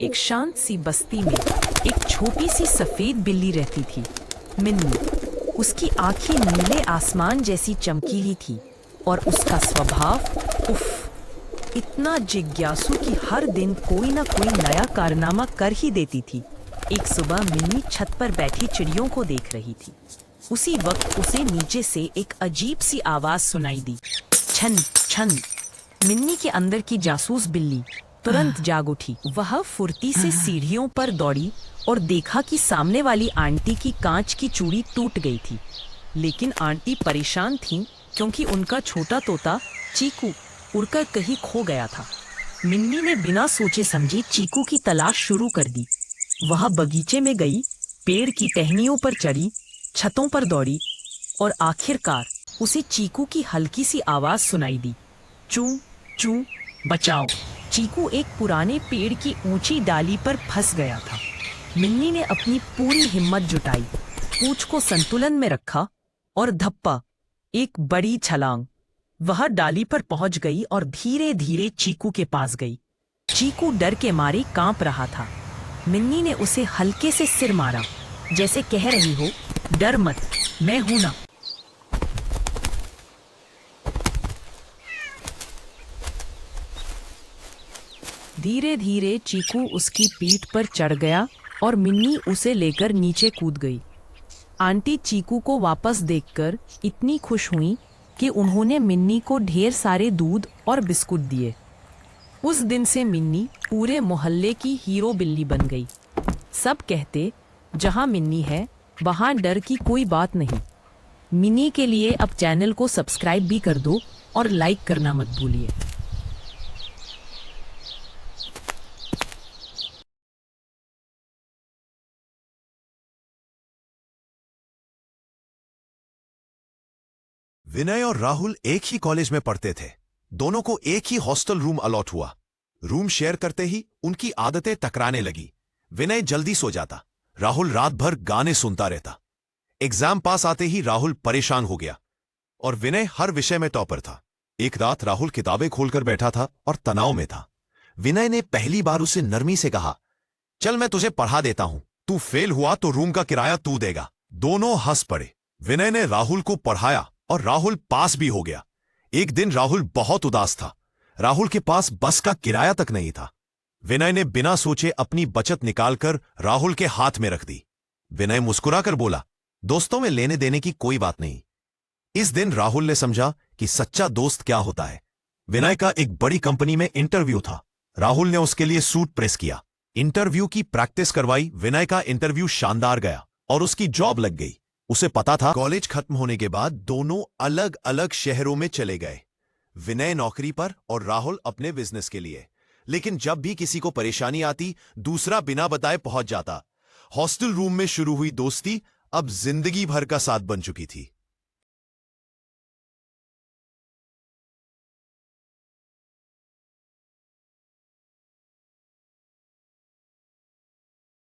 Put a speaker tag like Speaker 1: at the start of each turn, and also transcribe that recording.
Speaker 1: एक शांत सी बस्ती में एक छोटी सी सफेद बिल्ली रहती थी, मिन्नी। उसकी आंखें नीले आसमान जैसी चमकीली थी और उसका स्वभाव इतना जिज्ञासु कि हर दिन कोई ना कोई नया कारनामा कर ही देती थी। एक सुबह मिन्नी छत पर बैठी चिड़ियों को देख रही थी। उसी वक्त उसे नीचे से एक अजीब सी आवाज सुनाई दी, छन छन। मिन्नी के अंदर की जासूस बिल्ली तुरंत जाग उठी। वह फुर्ती से सीढ़ियों पर दौड़ी और देखा कि सामने वाली आंटी की कांच की चूड़ी टूट गई थी। लेकिन आंटी परेशान थीं क्योंकि उनका छोटा तोता चीकू उड़कर कहीं खो गया था। मिन्नी ने बिना सोचे समझे चीकू की तलाश शुरू कर दी। वह बगीचे में गई, पेड़ की टहनियों पर चढ़ी, छतों पर दौड़ी और आखिरकार उसे चीकू की हल्की सी आवाज सुनाई दी, चू चू बचाओ। चीकू एक पुराने पेड़ की ऊंची डाली पर फंस गया था। मिन्नी ने अपनी पूरी हिम्मत जुटाई, पूंछ को संतुलन में रखा और धप्पा, एक बड़ी छलांग। वह डाली पर पहुंच गई और धीरे धीरे चीकू के पास गई। चीकू डर के मारे कांप रहा था। मिन्नी ने उसे हल्के से सिर मारा, जैसे कह रही हो, डर मत, मैं हूं ना। धीरे धीरे चीकू उसकी पीठ पर चढ़ गया और मिन्नी उसे लेकर नीचे कूद गई। आंटी चीकू को वापस देखकर इतनी खुश हुई कि उन्होंने मिन्नी को ढेर सारे दूध और बिस्कुट दिए। उस दिन से मिन्नी पूरे मोहल्ले की हीरो बिल्ली बन गई। सब कहते, जहां मिन्नी है वहां डर की कोई बात नहीं। मिन्नी के लिए अब चैनल को सब्सक्राइब भी कर दो और लाइक करना मत भूलिए।
Speaker 2: विनय और राहुल एक ही कॉलेज में पढ़ते थे। दोनों को एक ही हॉस्टल रूम अलॉट हुआ। रूम शेयर करते ही उनकी आदतें टकराने लगी। विनय जल्दी सो जाता, राहुल रात भर गाने सुनता रहता। एग्जाम पास आते ही राहुल परेशान हो गया और विनय हर विषय में टॉपर था। एक रात राहुल किताबें खोलकर बैठा था और तनाव में था। विनय ने पहली बार उसे नरमी से कहा, चल मैं तुझे पढ़ा देता हूं, तू फेल हुआ तो रूम का किराया तू देगा। दोनों हंस पड़े। विनय ने राहुल को पढ़ाया और राहुल पास भी हो गया। एक दिन राहुल बहुत उदास था। राहुल के पास बस का किराया तक नहीं था। विनय ने बिना सोचे अपनी बचत निकालकर राहुल के हाथ में रख दी। विनय मुस्कुराकर बोला, दोस्तों में लेने देने की कोई बात नहीं। इस दिन राहुल ने समझा कि सच्चा दोस्त क्या होता है। विनय का एक बड़ी कंपनी में इंटरव्यू था। राहुल ने उसके लिए सूट प्रेस किया, इंटरव्यू की प्रैक्टिस करवाई। विनय का इंटरव्यू शानदार गया और उसकी जॉब लग गई। उसे पता था कॉलेज खत्म होने के बाद दोनों अलग अलग शहरों में चले गए, विनय नौकरी पर और राहुल अपने बिजनेस के लिए। लेकिन जब भी किसी को परेशानी आती, दूसरा बिना बताए पहुंच जाता। हॉस्टल रूम में शुरू हुई दोस्ती अब जिंदगी भर का साथ बन चुकी थी।